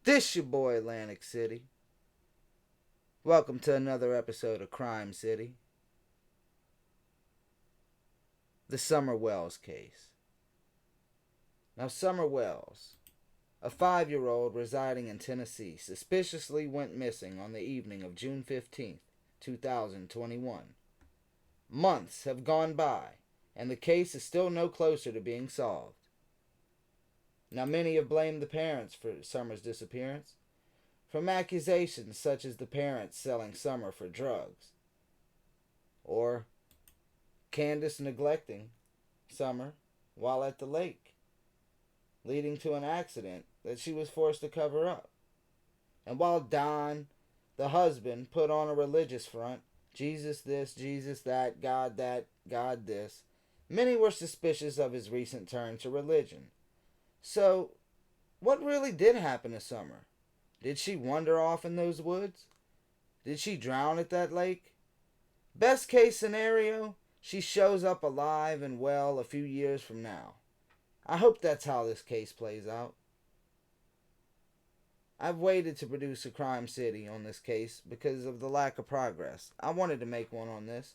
This your boy Lantic City. Welcome to another episode of Crime City. The Summer Wells case. Now, Summer Wells, a 5-year-old residing in Tennessee, suspiciously went missing on the evening of June 15th, 2021. Months have gone by, and the case is still no closer to being solved. Now, many have blamed the parents for Summer's disappearance, from accusations such as the parents selling Summer for drugs, or Candace neglecting Summer while at the lake, leading to an accident that she was forced to cover up. And while Don, the husband, put on a religious front, Jesus this, Jesus that, God this, many were suspicious of his recent turn to religion. So, what really did happen to Summer? Did she wander off in those woods? Did she drown at that lake? Best case scenario, she shows up alive and well a few years from now. I hope that's how this case plays out. I've waited to produce a Crime City on this case because of the lack of progress. I wanted to make one on this,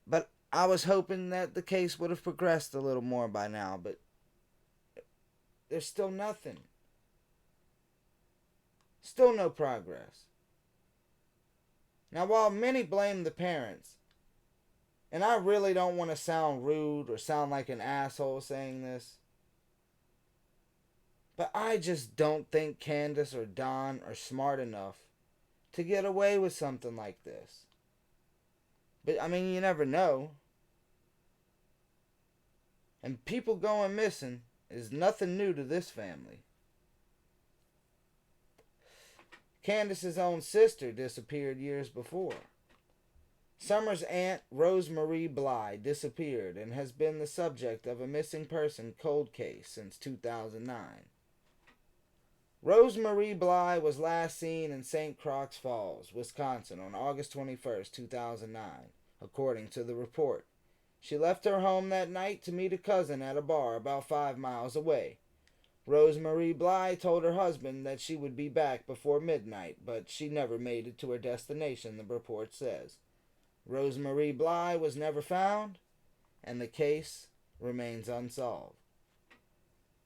but I was hoping that the case would have progressed a little more by now, but there's still nothing. Still no progress. Now, while many blame the parents, and I really don't want to sound rude or sound like an asshole saying this, but I just don't think Candace or Don are smart enough to get away with something like this. But I mean, you never know. And people going missing is nothing new to this family. Candace's own sister disappeared years before. Summer's aunt, Rosemarie Bly, disappeared and has been the subject of a missing person cold case since 2009. Rosemarie Bly was last seen in St. Croix Falls, Wisconsin on August 21st, 2009, according to the report. She left her home that night to meet a cousin at a bar about 5 miles away. Rosemarie Bly told her husband that she would be back before midnight, but she never made it to her destination, the report says. Rosemarie Bly was never found, and the case remains unsolved.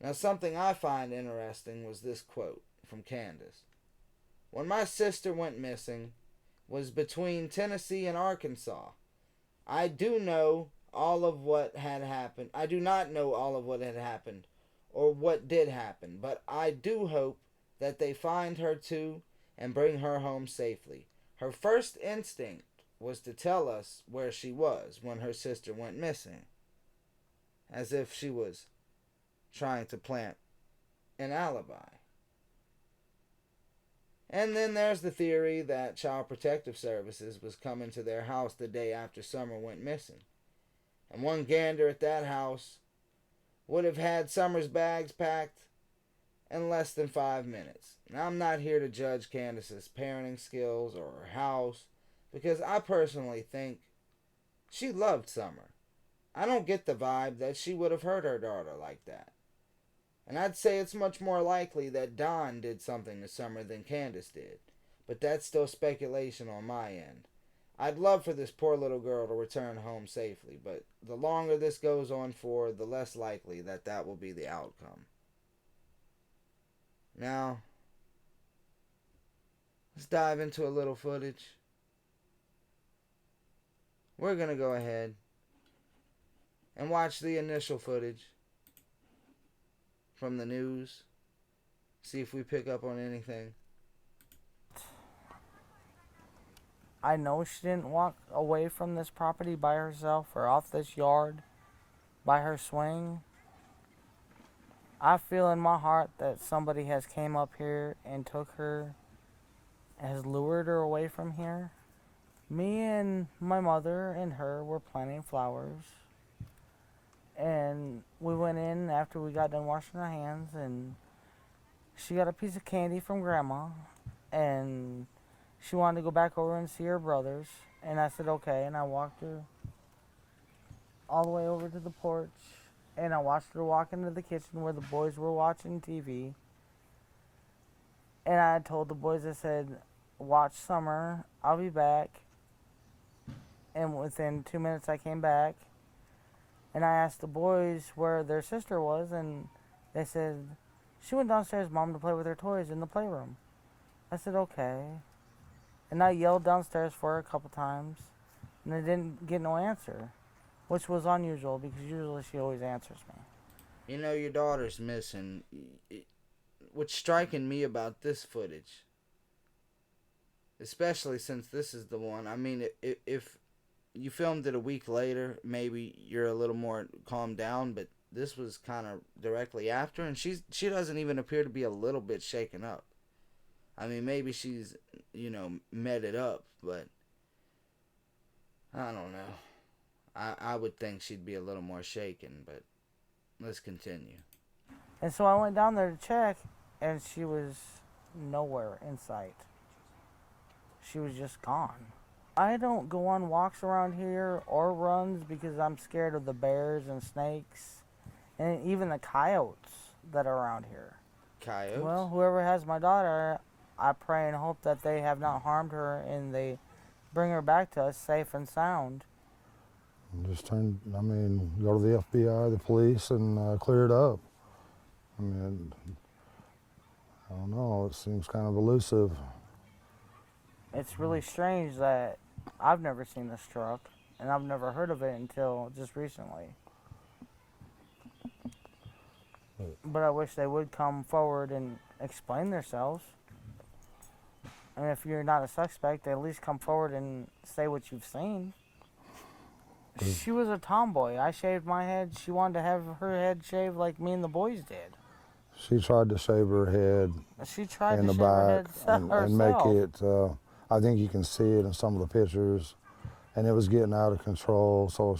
Now, something I find interesting was this quote from Candace. When my sister went missing was between Tennessee and Arkansas. I do know all of what had happened. I do not know all of what had happened or what did happen, but I do hope that they find her too and bring her home safely. Her first instinct was to tell us where she was when her sister went missing, as if she was trying to plant an alibi. And then there's the theory that Child Protective Services was coming to their house the day after Summer went missing. And one gander at that house would have had Summer's bags packed in less than 5 minutes. Now, I'm not here to judge Candace's parenting skills or her house, because I personally think she loved Summer. I don't get the vibe that she would have hurt her daughter like that. And I'd say it's much more likely that Don did something to Summer than Candace did. But that's still speculation on my end. I'd love for this poor little girl to return home safely, but the longer this goes on for, the less likely that that will be the outcome. Now, let's dive into a little footage. We're going to go ahead and watch the initial footage from the news. See if we pick up on anything. I know she didn't walk away from this property by herself or off this yard by her swing. I feel in my heart that somebody has came up here and took her, has lured her away from here. Me and my mother and her were planting flowers, and we went in after we got done washing our hands, and she got a piece of candy from Grandma, and she wanted to go back over and see her brothers, and I said okay, and I walked her all the way over to the porch, and I watched her walk into the kitchen where the boys were watching TV, And I told the boys, I said, watch Summer, I'll be back. And within 2 minutes, I came back. And I asked the boys where their sister was, and they said, she went downstairs, Mom, to play with her toys in the playroom. I said, okay. And I yelled downstairs for her a couple times, and I didn't get no answer, which was unusual because usually she always answers me. You know, your daughter's missing. What's striking me about this footage, especially since this is the one, I mean, if you filmed it a week later, maybe you're a little more calmed down, but this was kind of directly after, and she doesn't even appear to be a little bit shaken up. I mean, maybe she's, met it up, but I don't know. I would think she'd be a little more shaken, but let's continue. And so I went down there to check, and she was nowhere in sight. She was just gone. I don't go on walks around here or runs because I'm scared of the bears and snakes and even the coyotes that are around here. Coyotes? Well, whoever has my daughter, I pray and hope that they have not harmed her and they bring her back to us safe and sound. Just go to the FBI, the police, and clear it up. I mean, I don't know, it seems kind of elusive. It's really strange that I've never seen this truck, and I've never heard of it until just recently. But I wish they would come forward and explain themselves. And if you're not a suspect, at least come forward and say what you've seen. She was a tomboy. I shaved my head. She wanted to have her head shaved like me and the boys did. She tried to shave her head She tried in to the shave her back head and make herself. it, I think you can see it in some of the pictures, and it was getting out of control. So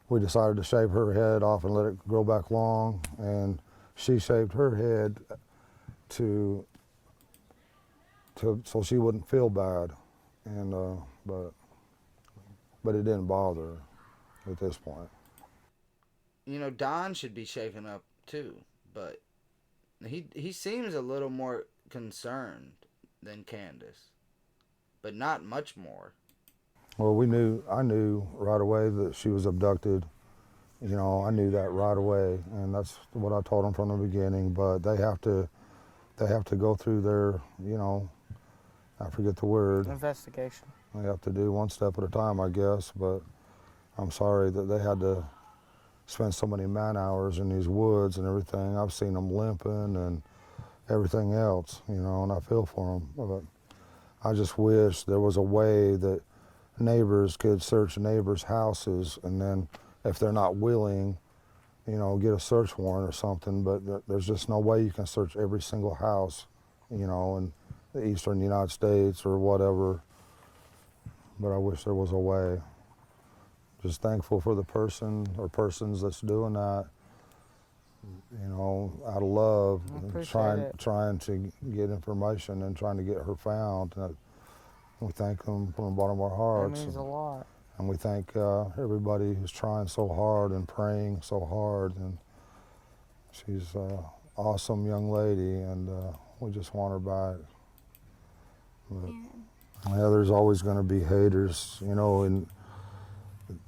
we decided to shave her head off and let it grow back long, and she shaved her head so she wouldn't feel bad, and but it didn't bother her at this point. Don should be shaken up too, but he seems a little more concerned than Candace, but not much more. Well, I knew right away that she was abducted. I knew that right away, and that's what I told them from the beginning. But they have to go through their, I forget the word. Investigation. They have to do one step at a time, I guess. But I'm sorry that they had to spend so many man hours in these woods and everything. I've seen them limping and everything else, and I feel for them. But I just wish there was a way that neighbors could search neighbors' houses, and then if they're not willing, get a search warrant or something. But there's just no way you can search every single house, in the eastern United States or whatever. But I wish there was a way. Just thankful for the person or persons that's doing that, out of love, and trying to get information and trying to get her found. And we thank them from the bottom of our hearts. That means a lot. And we thank everybody who's trying so hard and praying so hard. And she's an awesome young lady, and we just want her back. But, yeah, there's always going to be haters, and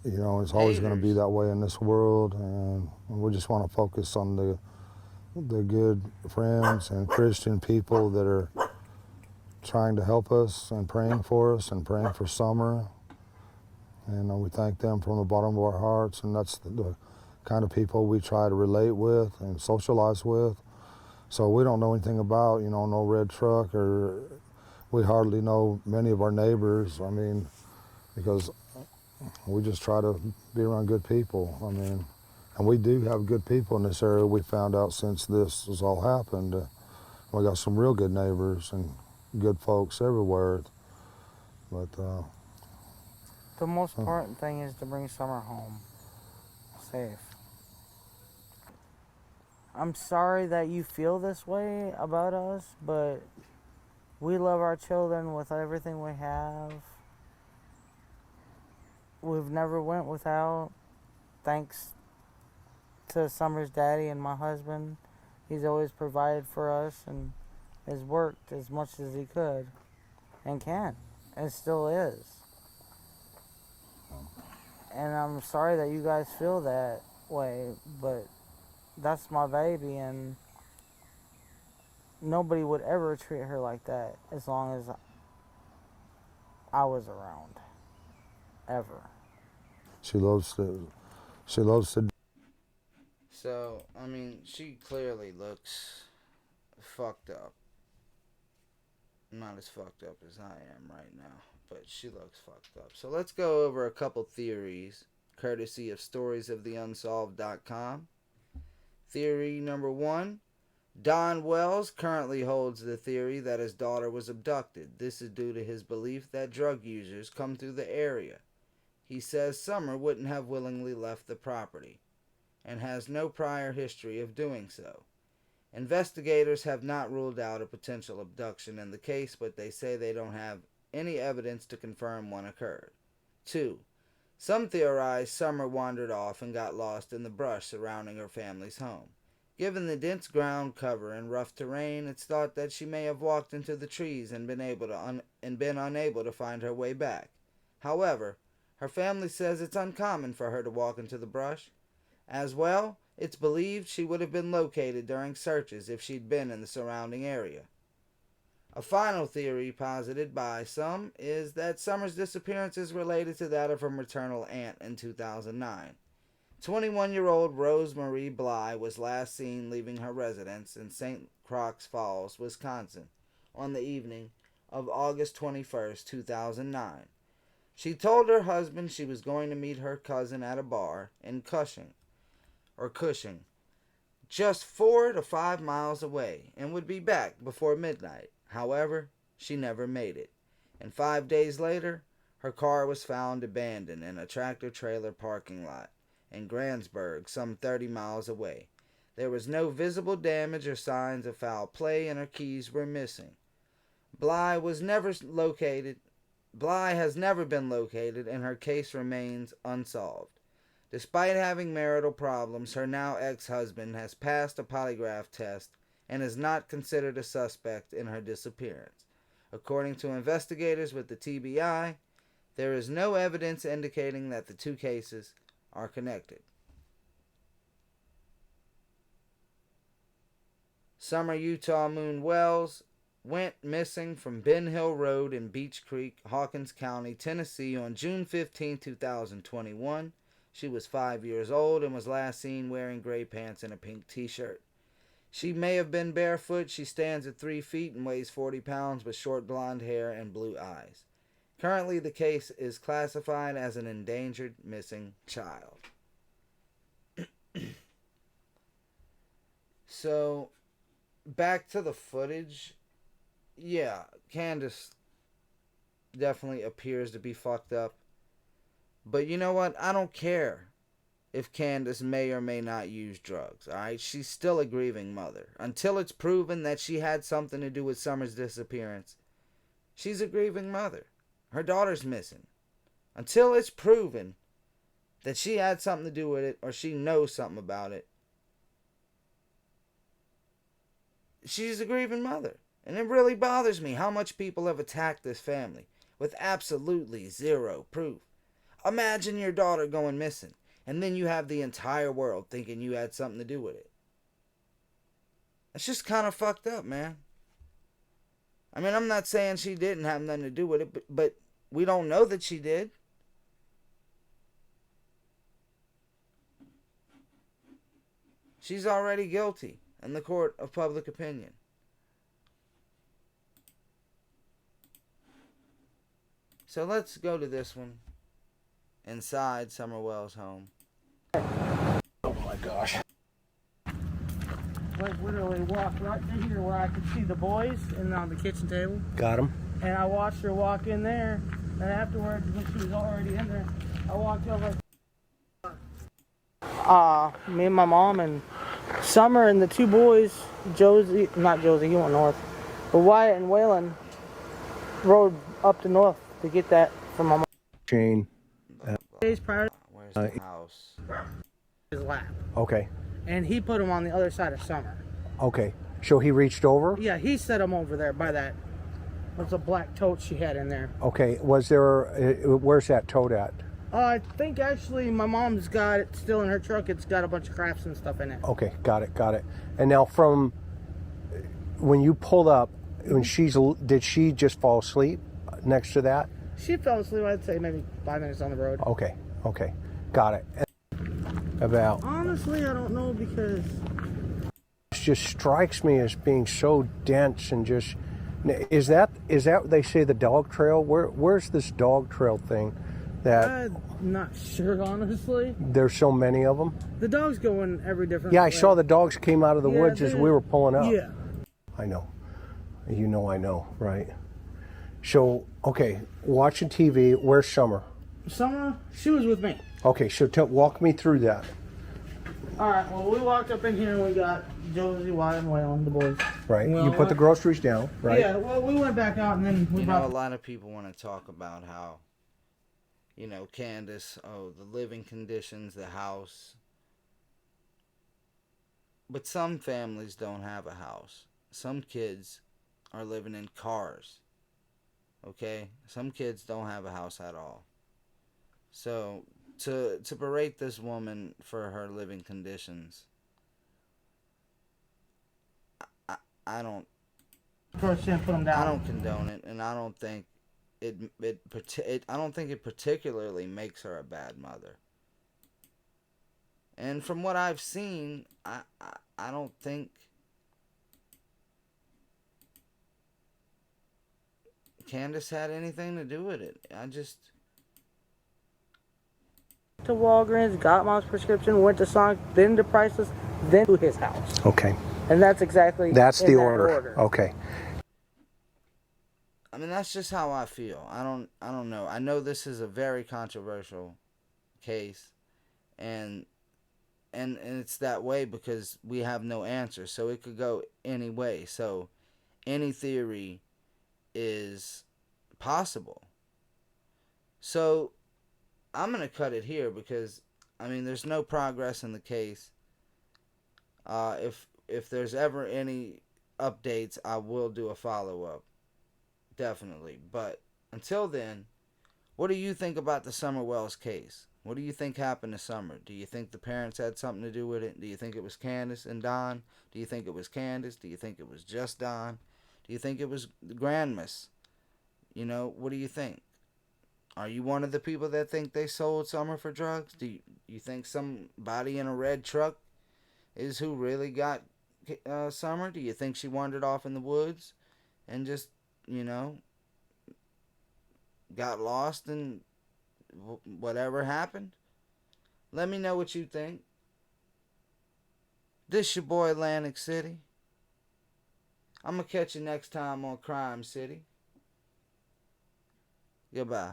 it's always going to be that way in this world. And we just want to focus on the good friends and Christian people that are trying to help us and praying for us and praying for Summer. And we thank them from the bottom of our hearts, and that's the kind of people we try to relate with and socialize with. So we don't know anything about, no red truck, or we hardly know many of our neighbors, because we just try to be around good people. And we do have good people in this area. We found out since this has all happened. We got some real good neighbors and good folks everywhere. But the most important thing is to bring Summer home safe. I'm sorry that you feel this way about us, but we love our children with everything we have. We've never went without, thanks to Summer's daddy and my husband. He's always provided for us, and has worked as much as he could and can and still is. And I'm sorry that you guys feel that way, but that's my baby, and nobody would ever treat her like that as long as I was around. Ever. She loves to. So, I mean, she clearly looks fucked up. Not as fucked up as I am right now, but she looks fucked up. So let's go over a couple theories, courtesy of storiesoftheunsolved.com. Theory number 1. Don Wells currently holds the theory that his daughter was abducted. This is due to his belief that drug users come through the area. He says Summer wouldn't have willingly left the property and has no prior history of doing so. Investigators have not ruled out a potential abduction in the case, but they say they don't have any evidence to confirm one occurred. 2. Some theorize Summer wandered off and got lost in the brush surrounding her family's home. Given the dense ground cover and rough terrain, it's thought that she may have walked into the trees and been unable to find her way back. However, her family says it's uncommon for her to walk into the brush. As well, it's believed she would have been located during searches if she'd been in the surrounding area. A final theory posited by some is that Summer's disappearance is related to that of her maternal aunt in 2009. 21-year-old Rosemarie Bly was last seen leaving her residence in St. Croix Falls, Wisconsin, on the evening of August 21, 2009. She told her husband she was going to meet her cousin at a bar in Cushing, just 4 to 5 miles away, and would be back before midnight. However, she never made it, and 5 days later, her car was found abandoned in a tractor-trailer parking lot in Grantsburg, some 30 miles away. There was no visible damage or signs of foul play, and her keys were missing. Bly has never been located, and her case remains unsolved. Despite having marital problems, her now ex-husband has passed a polygraph test and is not considered a suspect in her disappearance. According to investigators with the TBI, there is no evidence indicating that the two cases are connected. Summer Utah Moon Wells went missing from Ben Hill Road in Beech Creek, Hawkins County, Tennessee on June 15, 2021. She was 5 years old and was last seen wearing gray pants and a pink t-shirt. She may have been barefoot. She stands at 3 feet and weighs 40 pounds with short blonde hair and blue eyes. Currently, the case is classified as an endangered missing child. So, back to the footage. Yeah, Candace definitely appears to be fucked up. But you know what? I don't care if Candace may or may not use drugs, alright? She's still a grieving mother. Until it's proven that she had something to do with Summer's disappearance, she's a grieving mother. Her daughter's missing. Until it's proven that she had something to do with it or she knows something about it, she's a grieving mother. And it really bothers me how much people have attacked this family with absolutely zero proof. Imagine your daughter going missing, and then you have the entire world thinking you had something to do with it. It's just kind of fucked up, man. I mean, I'm not saying she didn't have nothing to do with it, but we don't know that she did. She's already guilty in the court of public opinion. So let's go to this one. Inside Summer Wells' home. Oh my gosh. Like literally walked right to here where I could see the boys and on the kitchen table. Got him. And I watched her walk in there. And afterwards, when she was already in there, I walked over. Me and my mom and Summer and the two boys, not Josie, he went north, but Wyatt and Waylon rode up to north to get that from my mom. Chain. Days prior Where's the house? to his lap. Okay. And he put him on the other side of Summer. Okay. So he reached over? Yeah, he set him over there by that. What's a black tote she had in there? Okay, was there, where's that tote at? I think actually my mom's got it still in her truck. It's got a bunch of crafts and stuff in it. Okay, got it. And now from when you pulled up, when did she just fall asleep next to that? She fell asleep, I'd say maybe 5 minutes on the road. Okay, got it. About Honestly, I don't know because it just strikes me as being so dense and just. Is that what they say, the dog trail? Where's this dog trail thing? That I'm not sure, honestly. there's so many of them. The dogs go in every different Yeah, way. I saw the dogs came out of the woods as we were pulling up. Yeah. I know. You know I know, right? So, okay, watching TV. Where's Summer? Summer, she was with me. Okay, so walk me through that. All right, well, we walked up in here and we got Josie, Wyatt, and Waylon, the boys. Right. Well, You put the groceries down, right? Yeah, well, we went back out and then we You know, a brought... lot of people want to talk about how, you know, Candace, the living conditions, the house. But some families don't have a house. Some kids are living in cars. Okay? Some kids don't have a house at all. So, to berate this woman for her living conditions, I don't... First, put them down. I don't condone it, and I don't think I don't think it particularly makes her a bad mother. And from what I've seen, I don't think Candace had anything to do with it. To Walgreens, got mom's prescription, went to Sonic, then to Priceless, then to his house. Okay. And that's exactly That's in the that order. Okay. I mean, that's just how I feel. I don't know. I know this is a very controversial case, and it's that way because we have no answer. So it could go any way. So any theory is possible. So I'm going to cut it here because, I mean, there's no progress in the case. If there's ever any updates, I will do a follow-up. Definitely. But until then, what do you think about the Summer Wells case? What do you think happened to Summer? Do you think the parents had something to do with it? Do you think it was Candace and Don? Do you think it was Candace? Do you think it was just Don? Do you think it was Grandmas? You know, what do you think? Are you one of the people that think they sold Summer for drugs? Do you think somebody in a red truck is who really got Summer? Do you think she wandered off in the woods and just, you know, got lost and whatever happened? Let me know what you think. This your boy Lantic City. I'm going to catch you next time on Crime City. Goodbye.